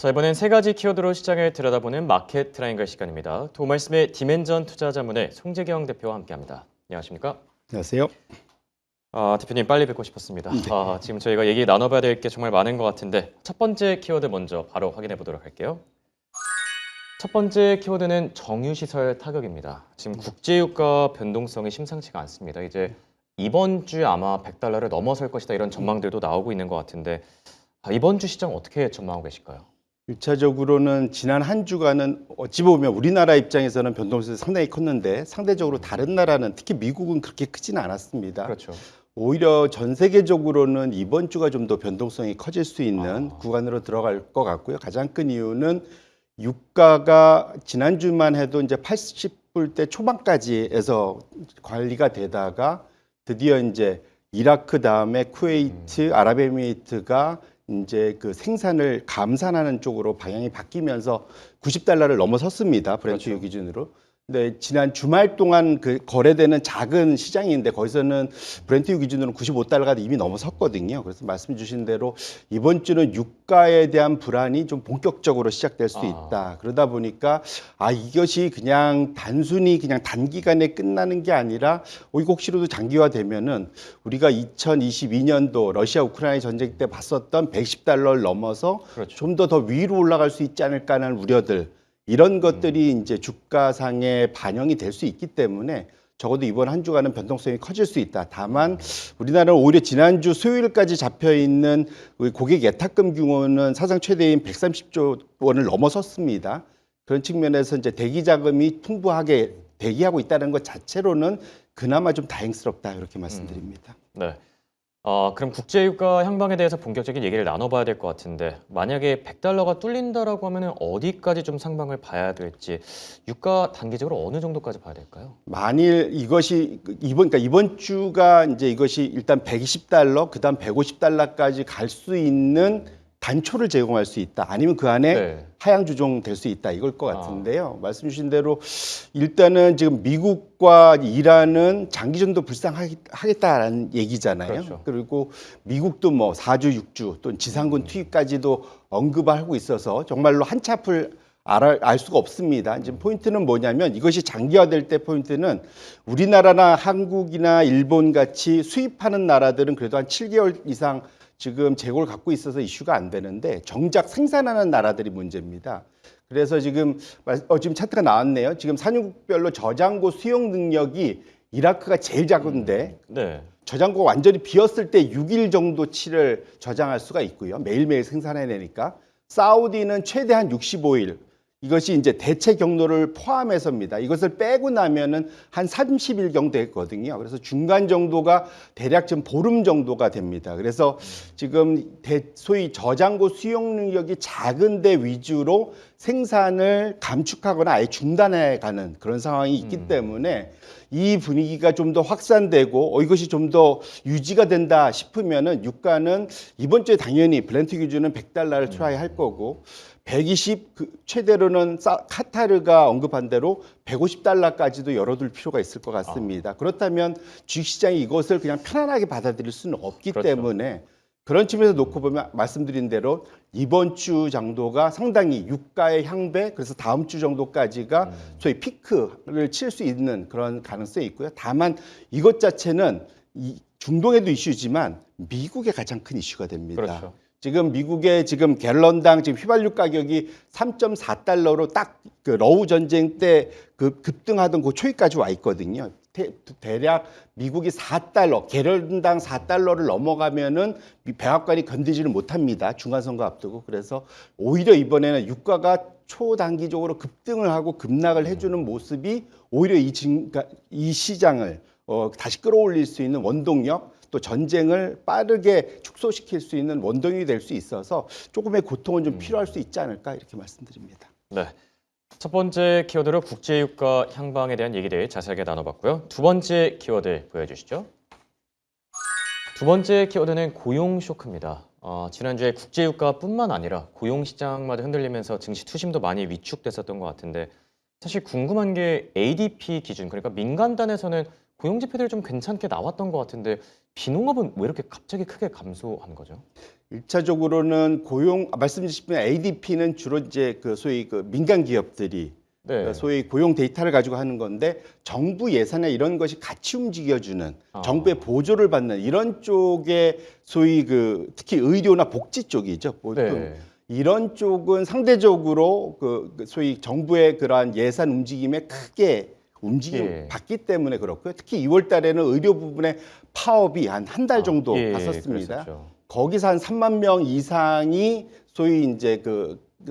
자, 이번엔 세 가지 키워드로 시장을 들여다보는 마켓 트라이앵글 시간입니다. 도말씀의 디멘전 투자자문의 송재경 대표와 함께합니다. 안녕하십니까? 안녕하세요. 대표님 빨리 뵙고 싶었습니다. 네. 지금 저희가 얘기 나눠봐야 될 게 정말 많은 것 같은데 첫 번째 키워드 먼저 바로 확인해 보도록 할게요. 첫 번째 키워드는 정유시설 타격입니다. 지금 국제유가 변동성이 심상치가 않습니다. 이제 이번 주에 아마 100달러를 넘어설 것이다 이런 전망들도 나오고 있는 것 같은데 이번 주 시장 어떻게 전망하고 계실까요? 1차적으로는 지난 한 주간은 어찌 보면 우리나라 입장에서는 변동성이 상당히 컸는데 상대적으로 다른 나라는 특히 미국은 그렇게 크지는 않았습니다. 그렇죠. 오히려 전 세계적으로는 이번 주가 좀 더 변동성이 커질 수 있는 구간으로 들어갈 것 같고요. 가장 큰 이유는 유가가 지난주만 해도 이제 80불대 초반까지에서 관리가 되다가 드디어 이제 이라크 다음에 쿠웨이트, 아랍에미리트가 이제 그 생산을 감산하는 쪽으로 방향이 바뀌면서 90달러를 넘어섰습니다. 브렌트유 그렇죠. 기준으로. 근데 지난 주말 동안 그 거래되는 작은 시장인데 거기서는 브렌트유 기준으로는 95달러가 이미 넘어섰거든요. 그래서 말씀 주신 대로 이번 주는 유가에 대한 불안이 좀 본격적으로 시작될 수 있다. 그러다 보니까 이것이 그냥 단순히 그냥 단기간에 끝나는 게 아니라 이거 혹시라도 장기화되면은 우리가 2022년도 러시아 우크라이나 전쟁 때 봤었던 110달러를 넘어서 그렇죠. 좀 더 위로 올라갈 수 있지 않을까 하는 우려들 이런 것들이 이제 주가상에 반영이 될 수 있기 때문에 적어도 이번 한 주간은 변동성이 커질 수 있다. 다만 우리나라는 오히려 지난주 수요일까지 잡혀 있는 고객 예탁금 규모는 사상 최대인 130조 원을 넘어섰습니다. 그런 측면에서 이제 대기 자금이 풍부하게 대기하고 있다는 것 자체로는 그나마 좀 다행스럽다 이렇게 말씀드립니다. 네. 그럼 국제유가 향방에 대해서 본격적인 얘기를 나눠봐야 될 것 같은데 만약에 100달러가 뚫린다라고 하면 어디까지 좀 상방을 봐야 될지 유가 단기적으로 어느 정도까지 봐야 될까요? 만일 이것이 이번 주가 이제 이것이 일단 120달러, 그다음 150달러까지 갈 수 있는 단초를 제공할 수 있다. 아니면 그 안에 네. 하향 조정될 수 있다. 이걸 것 같은데요. 말씀 주신 대로 일단은 지금 미국과 이란은 장기 정도 불상하겠다라는 얘기잖아요. 그렇죠. 그리고 미국도 뭐 4주, 6주 또 지상군 투입까지도 언급하고 있어서 정말로 한치 앞을 알 수가 없습니다. 지금 포인트는 뭐냐면 이것이 장기화될 때 포인트는 우리나라나 한국이나 일본 같이 수입하는 나라들은 그래도 한 7개월 이상 지금 재고를 갖고 있어서 이슈가 안 되는데 정작 생산하는 나라들이 문제입니다. 그래서 지금 차트가 나왔네요. 지금 산유국별로 저장고 수용 능력이 이라크가 제일 작은데 네. 저장고가 완전히 비었을 때 6일 정도치를 저장할 수가 있고요. 매일매일 생산해내니까. 사우디는 최대한 65일. 이것이 이제 대체 경로를 포함해서입니다. 이것을 빼고 나면은 한 30일 정도 됐거든요. 그래서 중간 정도가 대략 좀 보름 정도가 됩니다. 그래서 지금 소위 저장고 수용 능력이 작은 데 위주로 생산을 감축하거나 아예 중단해 가는 그런 상황이 있기 때문에 이 분위기가 좀 더 확산되고 이것이 좀 더 유지가 된다 싶으면은 유가는 이번 주에 당연히 브렌트 기준은 100달러를 트라이 할 거고 120 최대로는 카타르가 언급한 대로 150달러까지도 열어둘 필요가 있을 것 같습니다. 그렇다면 주식시장이 이것을 그냥 편안하게 받아들일 수는 없기 그렇죠. 때문에 그런 측면에서 놓고 보면 말씀드린 대로 이번 주 정도가 상당히 유가의 향배 그래서 다음 주 정도까지가 소위 피크를 칠 수 있는 그런 가능성이 있고요. 다만 이것 자체는 중동에도 이슈지만 미국의 가장 큰 이슈가 됩니다. 그렇죠. 지금 미국의 지금 갤런당 지금 휘발유 가격이 3.4달러로 딱 그 러우 전쟁 때 그 급등하던 그 초기까지 와 있거든요. 대략 미국이 4달러, 갤런당 4달러를 넘어가면은 백악관이 건드지를 못합니다. 중간선거 앞두고. 그래서 오히려 이번에는 유가가 초단기적으로 급등을 하고 급락을 해주는 모습이 오히려 이 시장을 다시 끌어올릴 수 있는 원동력 또 전쟁을 빠르게 축소시킬 수 있는 원동력이 될 수 있어서 조금의 고통은 좀 필요할 수 있지 않을까 이렇게 말씀드립니다. 네. 첫 번째 키워드로 국제유가 향방에 대한 얘기들 자세하게 나눠봤고요. 두 번째 키워드 보여주시죠. 두 번째 키워드는 고용 쇼크입니다. 지난주에 국제유가뿐만 아니라 고용시장마저 흔들리면서 증시 투심도 많이 위축됐었던 것 같은데 사실 궁금한 게 ADP 기준, 그러니까 민간단에서는 고용 지표들이 좀 괜찮게 나왔던 것 같은데 비농업은 왜 이렇게 갑자기 크게 감소한 거죠? 1차적으로는 말씀 주신 ADP는 주로 이제 그 소위 그 민간 기업들이 네. 소위 고용 데이터를 가지고 하는 건데 정부 예산에 이런 것이 같이 움직여주는 정부의 보조를 받는 이런 쪽에 소위 그 특히 의료나 복지 쪽이죠. 보통 네. 이런 쪽은 상대적으로 그 소위 정부의 그러한 예산 움직임에 크게 예. 받기 때문에 그렇고요. 특히 2월 달에는 의료 부분의 파업이 한 달 정도 예, 갔었습니다. 그랬었죠. 거기서 한 3만 명 이상이 소위 이제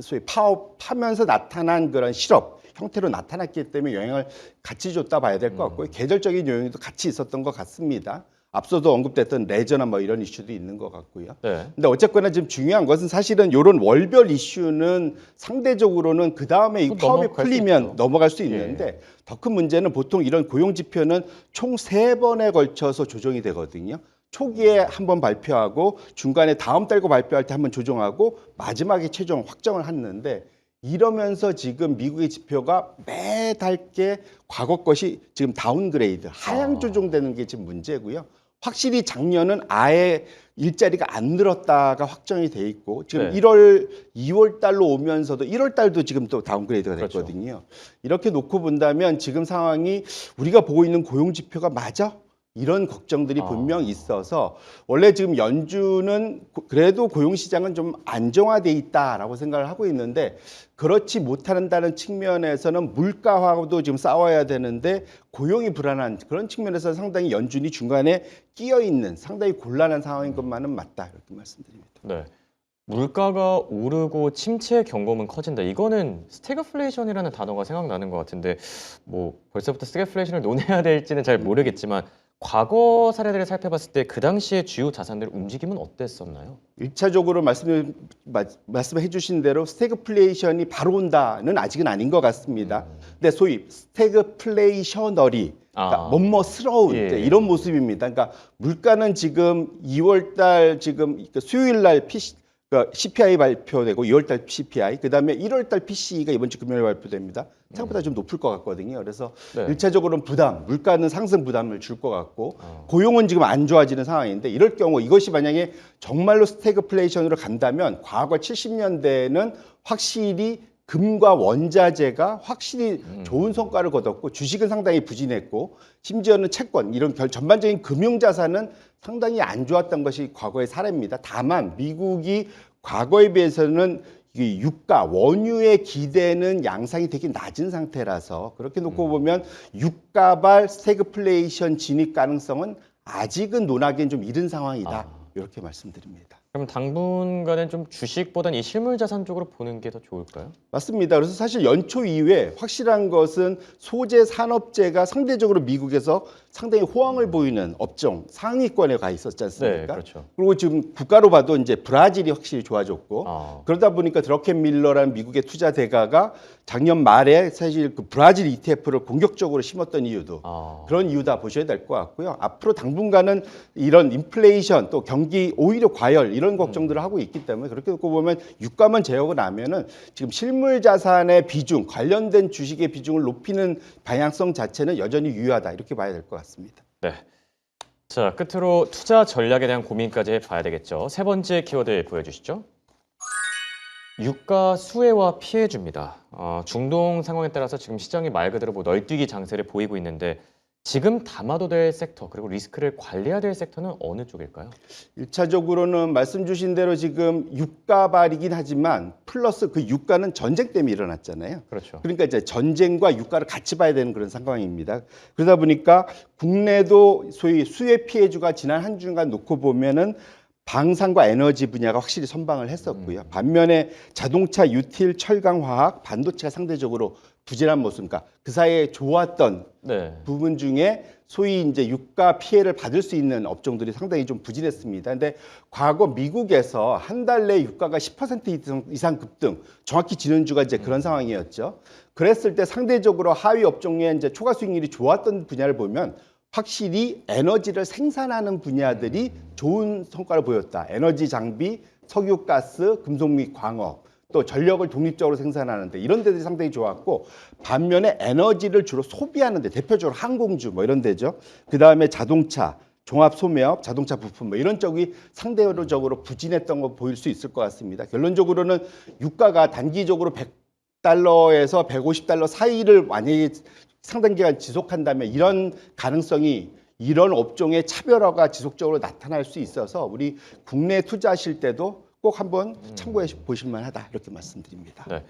소위 파업하면서 나타난 그런 실업 형태로 나타났기 때문에 영향을 같이 줬다 봐야 될 것 같고요. 계절적인 요인도 같이 있었던 것 같습니다. 앞서도 언급됐던 레저나 뭐 이런 이슈도 있는 것 같고요. 네. 근데 어쨌거나 지금 중요한 것은 사실은 이런 월별 이슈는 상대적으로는 그 다음에 이 또 파업이 넘어갈 수 풀리면 있죠. 넘어갈 수 예. 있는데 더 큰 문제는 보통 이런 고용 지표는 총 3번에 걸쳐서 조정이 되거든요. 초기에 한번 발표하고 중간에 다음 달고 발표할 때 한번 조정하고 마지막에 최종 확정을 했는데 이러면서 지금 미국의 지표가 매달게 과거 것이 지금 다운그레이드 하향 조정되는 게 지금 문제고요. 확실히 작년은 아예 일자리가 안 늘었다가 확정이 돼 있고 지금 네. 2월 달로 오면서도 1월 달도 지금 또 다운그레이드가 그렇죠. 됐거든요. 이렇게 놓고 본다면 지금 상황이 우리가 보고 있는 고용 지표가 맞아? 이런 걱정들이 분명 있어서 원래 지금 연준은 그래도 고용시장은 좀 안정화돼 있다라고 생각을 하고 있는데 그렇지 못한다는 측면에서는 물가하고도 지금 싸워야 되는데 고용이 불안한 그런 측면에서 상당히 연준이 중간에 끼어 있는 상당히 곤란한 상황인 것만은 맞다 이렇게 말씀드립니다. 네. 물가가 오르고 침체 경고음은 커진다. 이거는 스태그플레이션이라는 단어가 생각나는 것 같은데 뭐 벌써부터 스태그플레이션을 논해야 될지는 잘 모르겠지만 과거 사례들을 살펴봤을 때 그 당시에 주요 자산들 움직임은 어땠었나요? 1차적으로 말씀해 주신 대로 스태그플레이션이 바로 온다는 아직은 아닌 것 같습니다. 근데 소위 스태그플레이셔너리 그러니까 뭐뭐스러운 예. 이제 이런 모습입니다. 그러니까 물가는 지금 2월 달 지금 수요일 날 CPI 발표되고 2월 달 CPI 그다음에 1월 달 PCE가 이번 주 금요일 발표됩니다. 생각보다 좀 높을 것 같거든요. 그래서 네. 1차적으로는 물가는 상승 부담을 줄 것 같고 고용은 지금 안 좋아지는 상황인데 이럴 경우 이것이 만약에 정말로 스태그플레이션으로 간다면 과거 70년대에는 확실히 금과 원자재가 확실히 좋은 성과를 거뒀고 주식은 상당히 부진했고 심지어는 채권 이런 전반적인 금융자산은 상당히 안 좋았던 것이 과거의 사례입니다. 다만 미국이 과거에 비해서는 이 유가, 원유에 기대는 양상이 되게 낮은 상태라서 그렇게 놓고 보면 유가발 스태그플레이션 진입 가능성은 아직은 논하기엔 좀 이른 상황이다. 이렇게 말씀드립니다. 그럼 당분간은 좀 주식보다는 이 실물 자산 쪽으로 보는 게 더 좋을까요? 맞습니다. 그래서 사실 연초 이후에 확실한 것은 소재 산업재가 상대적으로 미국에서 상당히 호황을 보이는 업종 상위권에 가 있었지 않습니까? 네, 그렇죠. 그리고 지금 국가로 봐도 이제 브라질이 확실히 좋아졌고 아. 그러다 보니까 드러켄 밀러라는 미국의 투자 대가가 작년 말에 사실 그 브라질 ETF를 공격적으로 심었던 이유도 그런 이유다 보셔야 될 것 같고요. 앞으로 당분간은 이런 인플레이션 또 경기 오히려 과열 이런 걱정들을 하고 있기 때문에 그렇게 놓고 보면 유가만 제어가 나면은 지금 실물 자산의 비중 관련된 주식의 비중을 높이는 방향성 자체는 여전히 유효하다 이렇게 봐야 될 것 같습니다. 네. 자, 끝으로 투자 전략에 대한 고민까지 해봐야 되겠죠. 세 번째 키워드 보여주시죠. 유가 수혜와 피해줍니다. 중동 상황에 따라서 지금 시장이 말 그대로 뭐 널뛰기 장세를 보이고 있는데 지금 담아도 될 섹터 그리고 리스크를 관리해야 될 섹터는 어느 쪽일까요? 1차적으로는 말씀 주신 대로 지금 유가발이긴 하지만 플러스 그 유가는 전쟁 때문에 일어났잖아요. 그렇죠. 그러니까 이제 전쟁과 유가를 같이 봐야 되는 그런 상황입니다. 그러다 보니까 국내도 소위 수혜 피해주가 지난 한 주간 놓고 보면은 방산과 에너지 분야가 확실히 선방을 했었고요. 반면에 자동차, 유틸, 철강, 화학, 반도체가 상대적으로 부진한 모습, 그러니까 그 사이에 좋았던 네. 부분 중에 소위 이제 유가 피해를 받을 수 있는 업종들이 상당히 좀 부진했습니다. 근데 과거 미국에서 한 달 내 유가가 10% 이상 급등, 정확히 지난주가 이제 그런 상황이었죠. 그랬을 때 상대적으로 하위 업종에 이제 초과 수익률이 좋았던 분야를 보면 확실히 에너지를 생산하는 분야들이 좋은 성과를 보였다. 에너지 장비, 석유, 가스, 금속 및 광업, 또 전력을 독립적으로 생산하는데 이런 데들이 상당히 좋았고 반면에 에너지를 주로 소비하는데 대표적으로 항공주 뭐 이런 데죠. 그 다음에 자동차, 종합 소매업, 자동차 부품 뭐 이런 쪽이 상대적으로 부진했던 거 보일 수 있을 것 같습니다. 결론적으로는 유가가 단기적으로 100달러에서 150달러 사이를 만약에 상당 기간 지속한다면 이런 가능성이 이런 업종의 차별화가 지속적으로 나타날 수 있어서 우리 국내 투자하실 때도 꼭 한번 참고해 보실 만하다 이렇게 말씀드립니다. 네.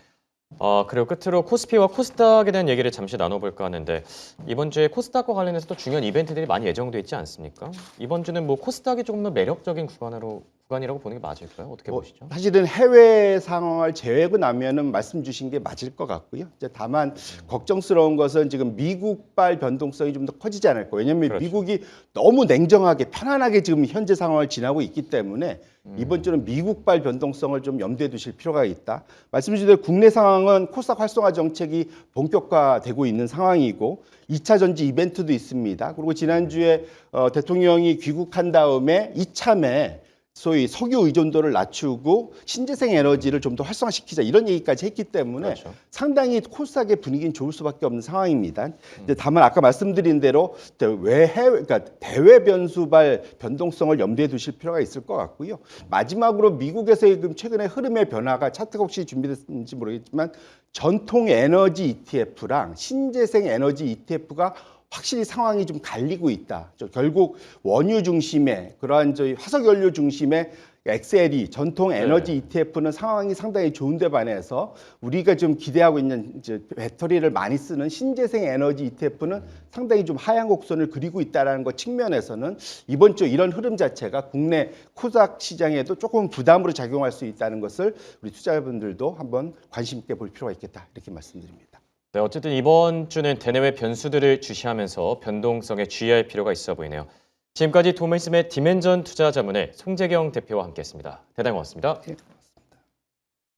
그리고 끝으로 코스피와 코스닥에 대한 얘기를 잠시 나눠볼까 하는데 이번 주에 코스닥과 관련해서 또 중요한 이벤트들이 많이 예정돼 있지 않습니까? 이번 주는 뭐 코스닥이 조금 더 매력적인 구간이라고 보는 게 맞을까요? 어떻게 보시죠? 사실은 해외 상황을 제외하고 나면은 말씀 주신 게 맞을 것 같고요. 이제 다만 걱정스러운 것은 지금 미국발 변동성이 좀 더 커지지 않을까. 왜냐하면 그렇죠. 미국이 너무 냉정하게 편안하게 지금 현재 상황을 지나고 있기 때문에 이번 주는 미국발 변동성을 좀 염두에 두실 필요가 있다. 말씀 주신 대로 국내 상황은 코스닥 활성화 정책이 본격화되고 있는 상황이고 2차 전지 이벤트도 있습니다. 그리고 지난주에 대통령이 귀국한 다음에 이참에 소위 석유 의존도를 낮추고 신재생 에너지를 좀 더 활성화시키자 이런 얘기까지 했기 때문에 그렇죠. 상당히 코스닥의 분위기는 좋을 수밖에 없는 상황입니다. 이제 다만 아까 말씀드린 대로 그러니까 대외 변수발 변동성을 염두에 두실 필요가 있을 것 같고요. 마지막으로 미국에서의 최근의 흐름의 변화가 차트가 혹시 준비됐는지 모르겠지만 전통 에너지 ETF랑 신재생 에너지 ETF가 확실히 상황이 좀 갈리고 있다. 결국 원유 중심의 그러한 저희 화석연료 중심의 XLE 전통 에너지 ETF는 상황이 상당히 좋은데 반해서 우리가 좀 기대하고 있는 이제 배터리를 많이 쓰는 신재생 에너지 ETF는 상당히 좀 하향 곡선을 그리고 있다라는 것 측면에서는 이번 주 이런 흐름 자체가 국내 코스닥 시장에도 조금 부담으로 작용할 수 있다는 것을 우리 투자자분들도 한번 관심 있게 볼 필요가 있겠다 이렇게 말씀드립니다. 네, 어쨌든 이번 주는 대내외 변수들을 주시하면서 변동성에 주의할 필요가 있어 보이네요. 지금까지 도매스의 디멘전 투자자문의 송재경 대표와 함께했습니다. 대단히 고맙습니다.